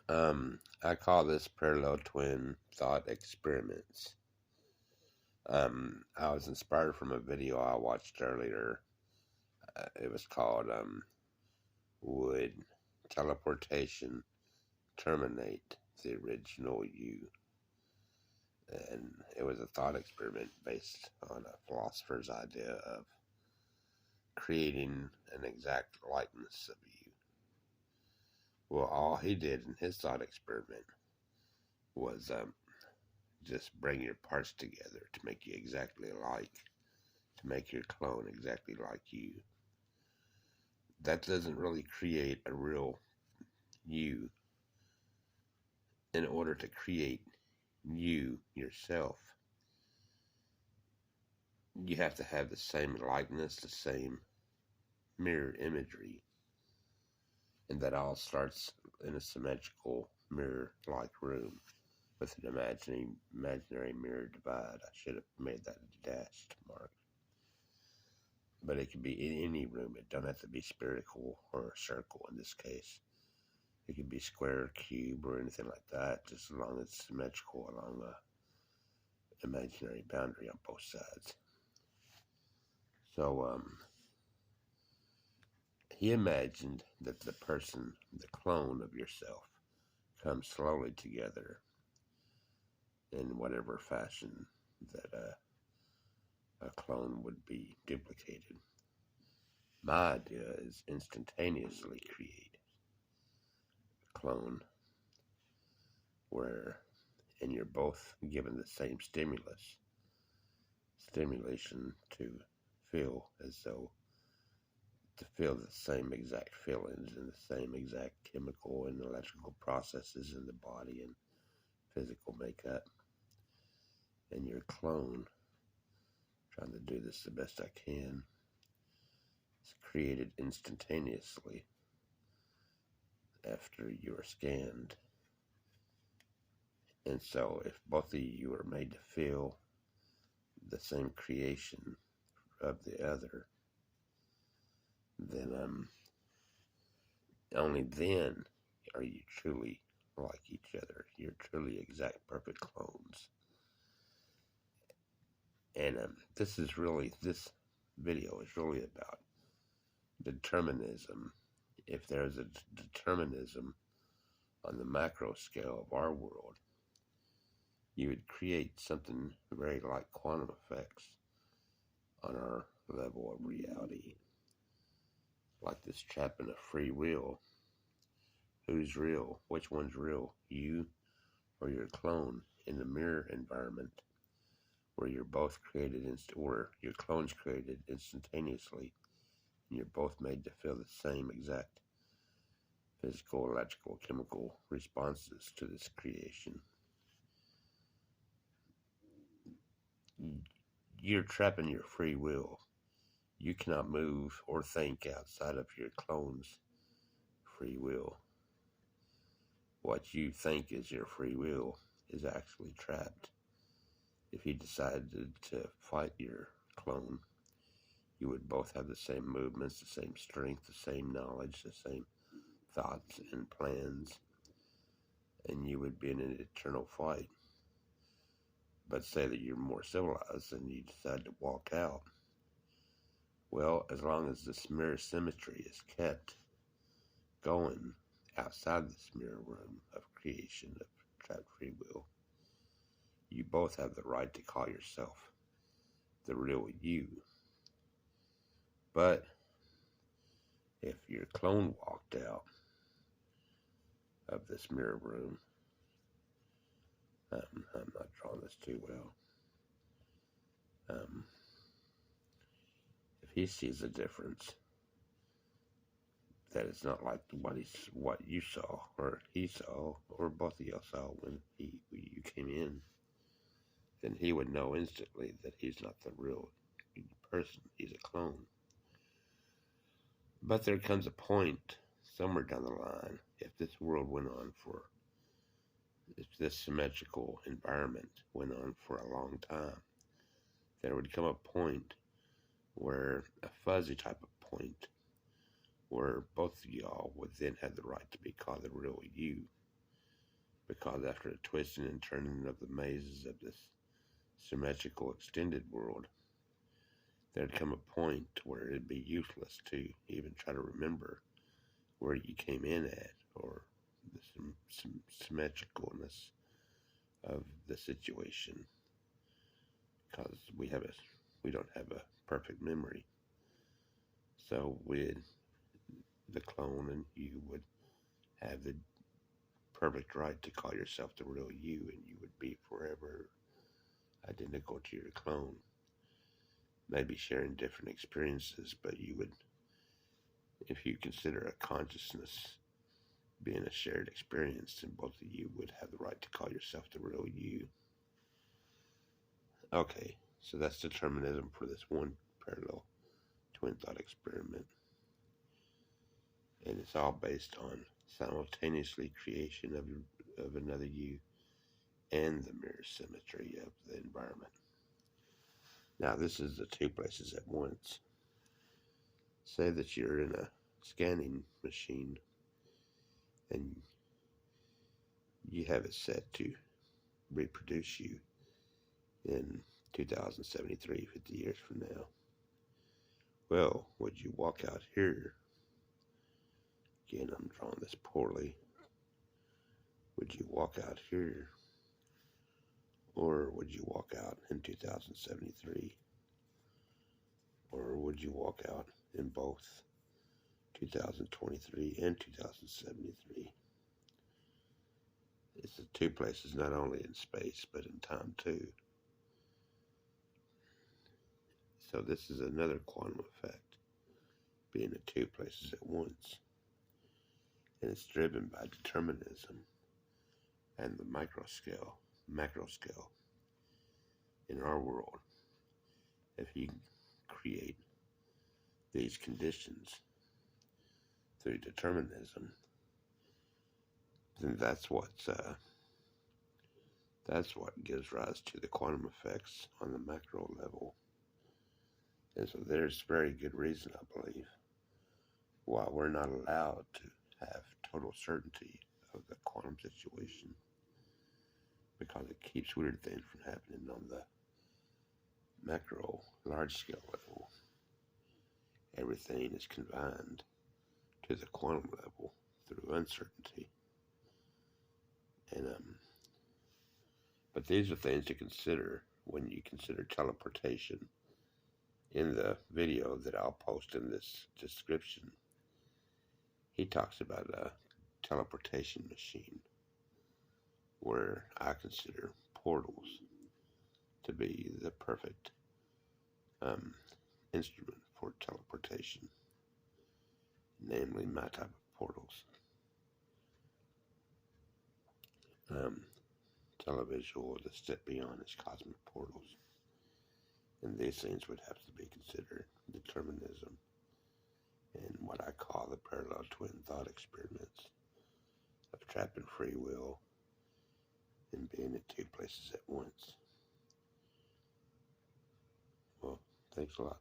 I call this parallel twin thought experiments. I was inspired from a video I watched earlier. It was called Would Teleportation Terminate the Original You? And it was a thought experiment based on a philosopher's idea of creating an exact likeness of you. Well, all he did in his thought experiment was just bring your parts together to make you exactly alike, to make your clone exactly like you. That doesn't really create a real you. In order to create you yourself, you have to have the same likeness, the same mirror imagery, and that all starts in a symmetrical mirror-like room with an imaginary mirror divide. I should have made that a dashed mark. But it could be in any room. It don't have to be spherical or a circle in this case. It could be square, cube, or anything like that, just as long as it's symmetrical along a imaginary boundary on both sides. So he imagined that the person, the clone of yourself, comes slowly together in whatever fashion that a clone would be duplicated. My idea is instantaneously create a clone where, and you're both given the same stimulation to feel the same exact feelings and the same exact chemical and electrical processes in the body and physical makeup. And your clone, trying to do this the best I can, is created instantaneously after you are scanned. And so if both of you are made to feel the same creation of the other, then only then are you truly like each other. You're truly exact perfect clones. And this video is really about determinism. If there's a determinism on the macro scale of our world, you would create something very like quantum effects on our level of reality. Like this trapping of free will. Who's real? Which one's real? You or your clone in the mirror environment where you're both created, or your clone's created instantaneously, and you're both made to feel the same exact physical, electrical, chemical responses to this creation. You're trapping your free will. You cannot move or think outside of your clone's free will. What you think is your free will is actually trapped. If you decided to fight your clone, you would both have the same movements, the same strength, the same knowledge, the same thoughts and plans, and you would be in an eternal fight. But say that you're more civilized and you decide to walk out. Well, as long as this mirror-symmetry is kept going outside this mirror room of creation of trapped free will, you both have the right to call yourself the real you. But if your clone walked out of this mirror room, I'm not drawing this too well. If he sees a difference, that it's not like what you saw or he saw or both of y'all saw when you came in, then he would know instantly that he's not the real person. He's a clone. But there comes a point somewhere down the line, if this world went on for, if this symmetrical environment went on for a long time, there would come a point where, a fuzzy type of point, where both of y'all would then have the right to be called the real you. because after the twisting and turning of the mazes of this symmetrical extended world, there'd come a point where it'd be useless to even try to remember where you came in at, or the symmetricalness of the situation, because we don't have a perfect memory. So the clone and you would have the perfect right to call yourself the real you, and you would be forever identical to your clone. Maybe sharing different experiences, but you would, if you consider a consciousness being a shared experience, then both of you would have the right to call yourself the real you. Okay, so that's determinism for this one parallel twin thought experiment. And it's all based on simultaneously creation of another you and the mirror symmetry of the environment. Now, this is the two places at once. Say that you're in a scanning machine and you have it set to reproduce you in 2073, 50 years from now. Well, would you walk out here? Again, I'm drawing this poorly. Would you walk out here? Or would you walk out in 2073? Or would you walk out in both 2023 and 2073? It's the two places, not only in space, but in time too. So this is another quantum effect, being in two places at once. And it's driven by determinism and the macro scale in our world. If you create these conditions through determinism, then that's what gives rise to the quantum effects on the macro level. And so there's very good reason, I believe, why we're not allowed to have total certainty of the quantum situation, because it keeps weird things from happening on the macro, large-scale level. Everything is confined to the quantum level through uncertainty. And but these are things to consider when you consider teleportation. In the video that I'll post in this description, he talks about a teleportation machine where I consider portals to be the perfect instrument for teleportation, namely my type of portals. Televisual, the step beyond, is cosmic portals. And these things would have to be considered determinism and what I call the parallel twin thought experiments of trapping free will and being in two places at once. Well, thanks a lot.